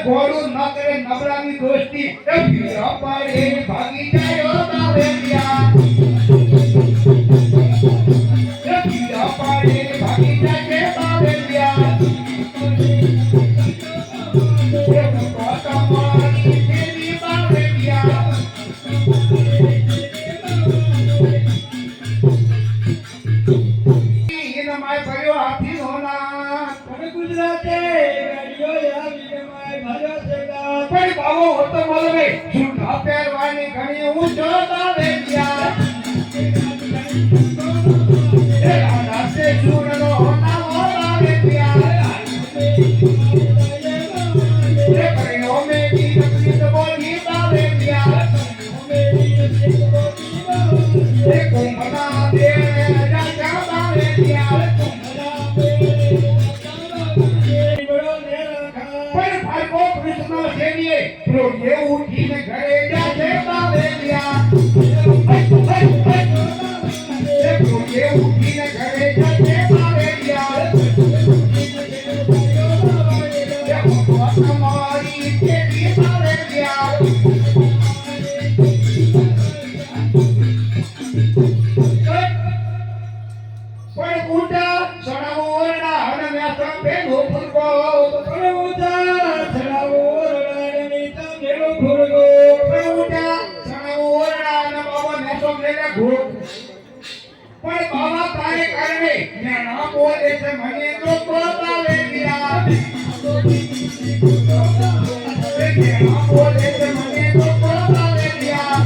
ઘોડું ન કરે નબળાની દોસ્તી એ ભીડા પાડે ભાગી જાય બાવેલિયા એ ભીડા પાડે ભાગી જાય બાવેલિયા એ મોટા મારી દેવી બાવેલિયા ઇન માય ભર્યો હાથી હોના તમે ગુજરાતે ગાડીઓ પણ બાવો હોતો બોલવે જૂઠા પહેરવાની ઘણી ઊંચો બાવેલિયા એ રાતે જૂડનો નામો બાવેલિયા એ કર્યો મે કી નકલી તો બોલી બાવેલિયા એ કુંભના દે રાજા બાવેલિયા પ્રો ये उठीने घरे जाते बावेलिया ए प्रो ये उठीने घरे जाते बावेलिया ये मोटा मारी देवी बावेलिया पण उठा सणावो ओरडा અને મેસા બેનો ફૂલકો પણ ઉઠા સણાવો પણ બાબા તારે કરવે મેં ના બોલે છે મને તો બાવેલિયા ના બોલે છે મને તો બાવેલિયા